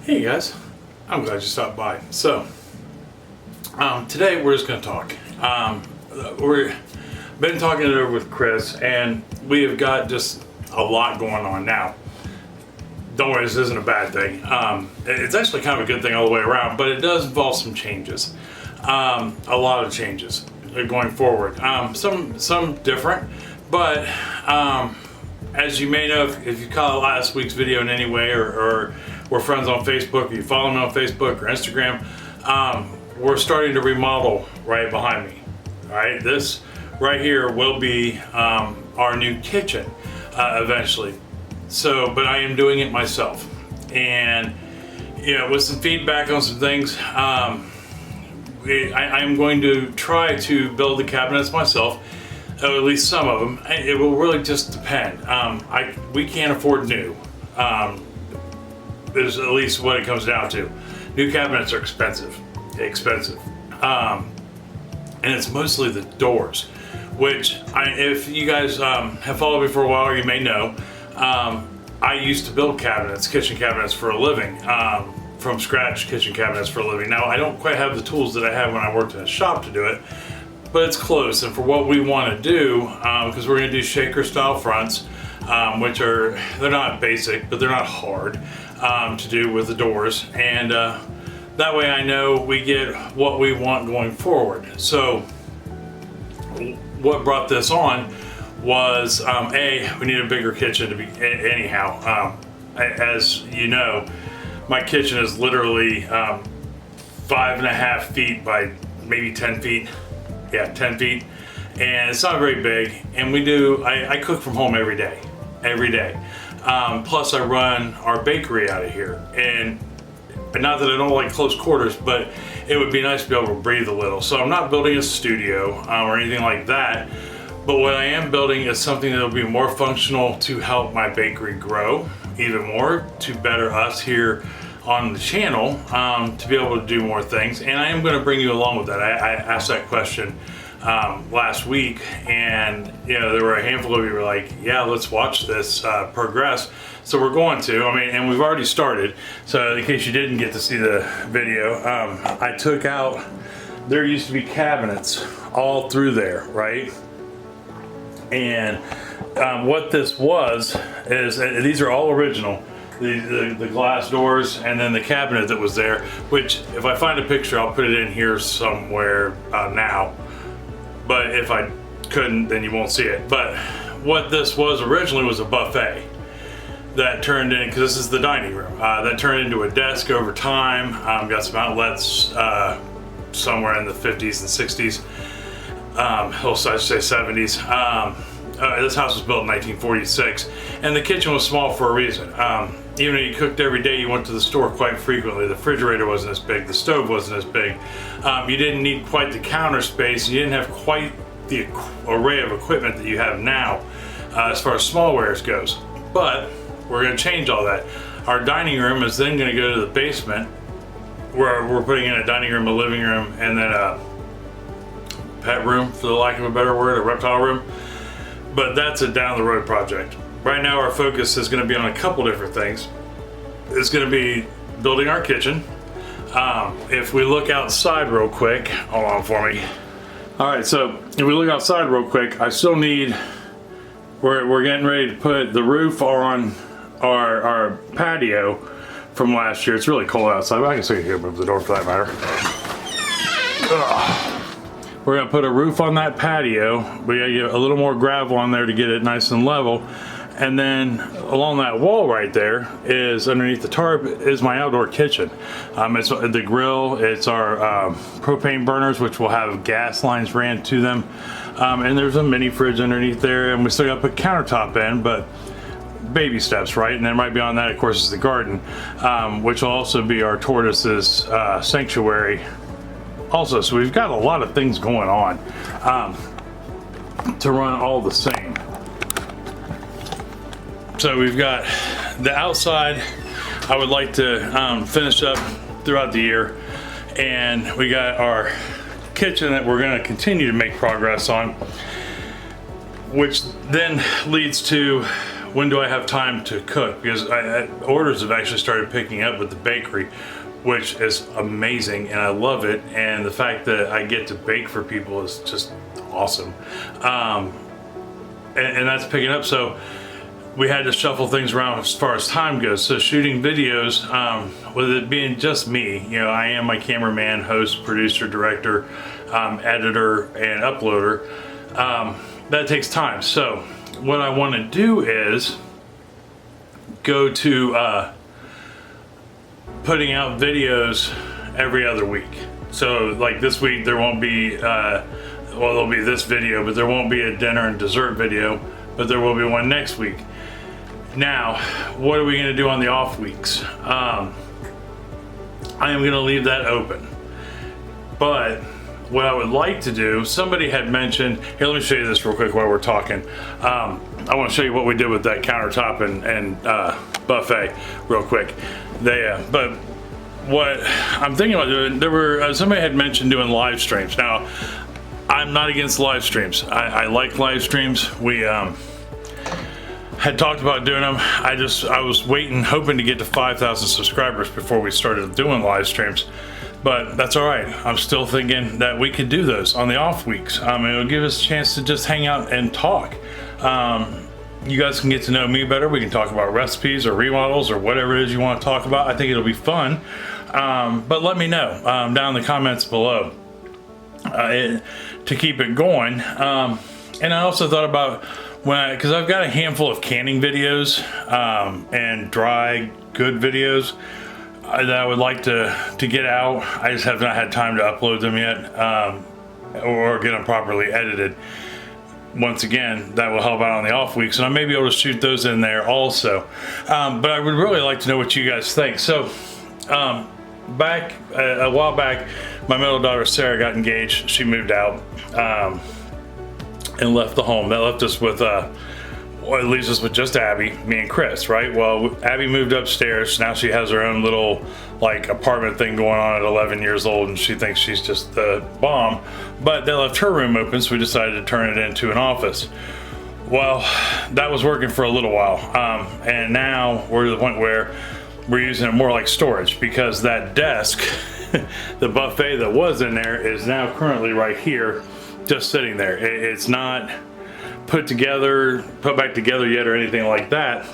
Hey guys, I'm glad you stopped by. So, today we're just going to talk. We've been talking it over with Chris, and we have got just a lot going on now. Don't worry, this isn't a bad thing. It's actually kind of a good thing all the way around, but it does involve some changes. A lot of changes going forward. Some different, but as you may know, if you caught last week's video in any way, or we're friends on Facebook, or you follow me on Facebook or Instagram, we're starting to remodel right behind me. All right, this right here will be our new kitchen eventually. So, but I am doing it myself, and with some feedback on some things, I'm going to try to build the cabinets myself. At least some of them. It will really just depend. We can't afford new. Is at least what it comes down to. New cabinets are expensive, and it's mostly the doors, which if you guys have followed me for a while, you may know, I used to build kitchen cabinets for a living, from scratch kitchen cabinets for a living. Now I don't quite have the tools that I had when I worked in a shop to do it, but it's close. And for what we want to do, because we're going to do shaker style fronts, which they're not basic, but they're not hard to do with the doors, and that way I know we get what we want going forward. So what brought this on was we need a bigger kitchen to be anyhow. As you know, my kitchen is literally 5.5 feet by maybe 10 feet. Yeah, 10 feet, and it's not very big. And I cook from home every day. Plus I run our bakery out of here, and not that I don't like close quarters, but it would be nice to be able to breathe a little. So I'm not building a studio or anything like that, but what I am building is something that will be more functional to help my bakery grow even more, to better us here on the channel, to be able to do more things. And I am going to bring you along with that. I asked that question last week, and there were a handful of you who were like, yeah, let's watch this progress. So we're going to, and we've already started. So in case you didn't get to see the video, I took out, there used to be cabinets all through there, right? And what this was is, these are all original. The glass doors, and then the cabinet that was there, which if I find a picture, I'll put it in here somewhere now. But if I couldn't, then you won't see it. But what this was originally was a buffet that turned in, because this is the dining room, that turned into a desk over time. Got some outlets somewhere in the 50s and 60s. Also, I'd say 70s. This house was built in 1946, and the kitchen was small for a reason. Even though you cooked every day, you went to the store quite frequently. The refrigerator wasn't as big, the stove wasn't as big. You didn't need quite the counter space. You didn't have quite the array of equipment that you have now as far as smallwares goes. But we're going to change all that. Our dining room is then going to go to the basement, where we're putting in a dining room, a living room, and then a pet room, for the lack of a better word, a reptile room. But that's a down the road project. Right now our focus is going to be on a couple different things. It's going to be building our kitchen. If we look outside real quick, hold on for me. All right, so if we look outside real quick, I still need, we're getting ready to put the roof on our patio from last year. It's really cold outside, but I can still here, move the door for that matter. Ugh. We're gonna put a roof on that patio. We gotta get a little more gravel on there to get it nice and level. And then along that wall right there is, underneath the tarp, is my outdoor kitchen. It's the grill, it's our propane burners, which will have gas lines ran to them. And there's a mini fridge underneath there, and we still gotta put countertop in, but baby steps, right? And then right beyond that, of course, is the garden, which will also be our tortoises sanctuary. Also, so we've got a lot of things going on to run all the same. So we've got the outside, I would like to finish up throughout the year, and we got our kitchen that we're going to continue to make progress on, which then leads to when do I have time to cook? Because orders have actually started picking up with the bakery, which is amazing, and I love it. And the fact that I get to bake for people is just awesome. And that's picking up. So we had to shuffle things around as far as time goes. So shooting videos, with it being just me, you know, I am my cameraman, host, producer, director, editor, and uploader. That takes time. So what I want to do is go to putting out videos every other week. So like this week there won't be, well, there'll be this video, but there won't be a dinner and dessert video, but there will be one next week. Now, what are we going to do on the off weeks? I am going to leave that open. But what I would like to do, somebody had mentioned, here, let me show you this real quick while we're talking. I want to show you what we did with that countertop and buffet real quick. But what I'm thinking about doing, there were, somebody had mentioned doing live streams. Now, I'm not against live streams. I like live streams. We had talked about doing them. I was waiting, hoping to get to 5,000 subscribers before we started doing live streams. But that's all right. I'm still thinking that we could do those on the off weeks. It'll give us a chance to just hang out and talk. You guys can get to know me better. We can talk about recipes or remodels or whatever it is you want to talk about. I think it'll be fun. But let me know down in the comments below to keep it going. And I also thought about because I've got a handful of canning videos and dry good videos that I would like to get out. I just have not had time to upload them yet or get them properly edited. Once again, that will help out on the off weeks, and I may be able to shoot those in there also. But I would really like to know what you guys think. So back a while back, my middle daughter Sarah got engaged. She moved out and left the home. That left us with well, it leaves us with just Abby, me and Chris, right? Well, Abby moved upstairs. Now she has her own little like apartment thing going on at 11 years old, and she thinks she's just the bomb. But they left her room open, so we decided to turn it into an office. Well, that was working for a little while, and now we're to the point where we're using it more like storage, because that desk, the buffet that was in there, is now currently right here, just sitting there. It's not put back together yet or anything like that.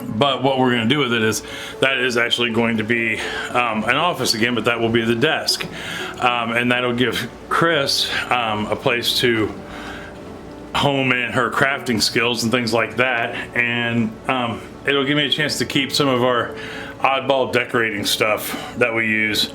But what we're going to do with it is that is actually going to be an office again, but that will be the desk, and that'll give Chris a place to home in her crafting skills and things like that, and it'll give me a chance to keep some of our oddball decorating stuff that we use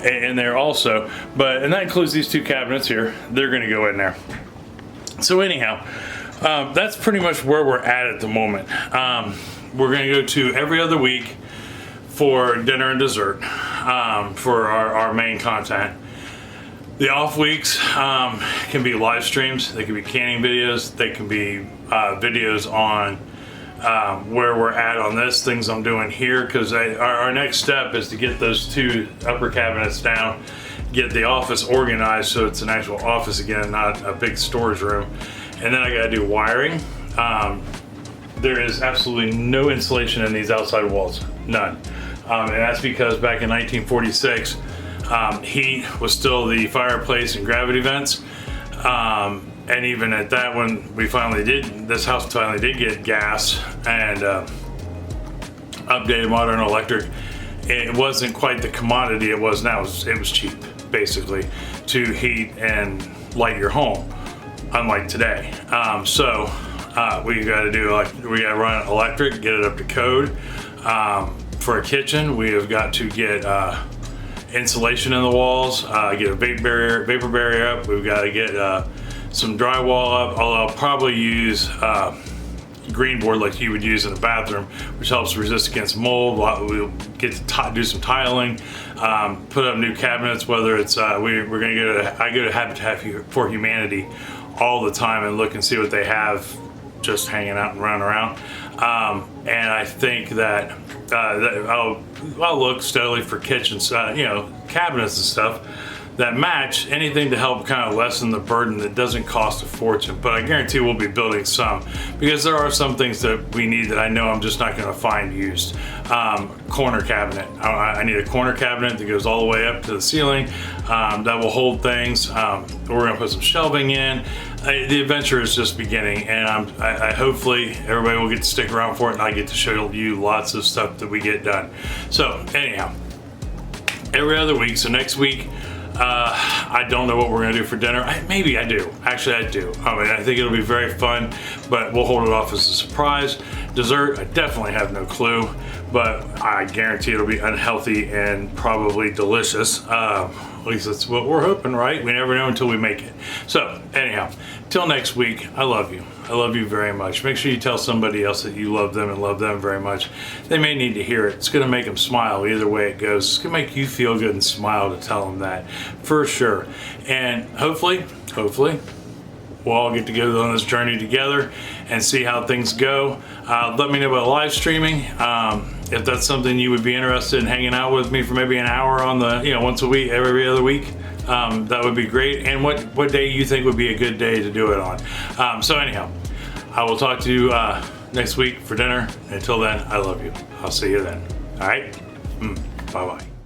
in there also. And that includes these two cabinets here. They're going to go in there. So anyhow, that's pretty much where we're at the moment. We're going to go to every other week for dinner and dessert for our main content. The off weeks can be live streams, they can be canning videos, they can be videos on where we're at on this, things I'm doing here, because our next step is to get those two upper cabinets down, get the office organized so it's an actual office again, not a big storage room. And then I gotta do wiring. There is absolutely no insulation in these outside walls, none. And that's because back in 1946, heat was still the fireplace and gravity vents. And even at that, when this house finally did get gas and updated modern electric, it wasn't quite the commodity it was now. It was cheap, basically, to heat and light your home, unlike today. We gotta run electric, get it up to code. For a kitchen, we have got to get insulation in the walls, get a vapor barrier up. We've got to get some drywall up, although I'll probably use green board like you would use in a bathroom, which helps resist against mold. We'll get to do some tiling, put up new cabinets, whether it's, I go to Habitat for Humanity all the time and look and see what they have just hanging out and running around. And I think that, I'll look steadily for kitchens, cabinets and stuff that match, anything to help kind of lessen the burden that doesn't cost a fortune. But I guarantee we'll be building some, because there are some things that we need that I know I'm just not going to find used. Corner cabinet. I need a corner cabinet that goes all the way up to the ceiling, that will hold things. We're going to put some shelving in. The adventure is just beginning, and I hopefully everybody will get to stick around for it, and I get to show you lots of stuff that we get done. So anyhow, every other week. So next week, I don't know what we're gonna do for dinner. Maybe I do. Actually, I do. I mean, I think it'll be very fun, but we'll hold it off as a surprise. Dessert, I definitely have no clue, but I guarantee it'll be unhealthy and probably delicious. At least that's what we're hoping, right? We never know until we make it. So anyhow, till next week, I love you. I love you very much. Make sure you tell somebody else that you love them and love them very much. They may need to hear it. It's gonna make them smile either way it goes. It's gonna make you feel good and smile to tell them that, for sure. And hopefully, we'll all get together on this journey together and see how things go. Let me know about live streaming. If that's something you would be interested in hanging out with me for maybe an hour on the, once a week, every other week, that would be great. And what day you think would be a good day to do it on. So anyhow, I will talk to you next week for dinner. Until then, I love you. I'll see you then. All right? Bye-bye.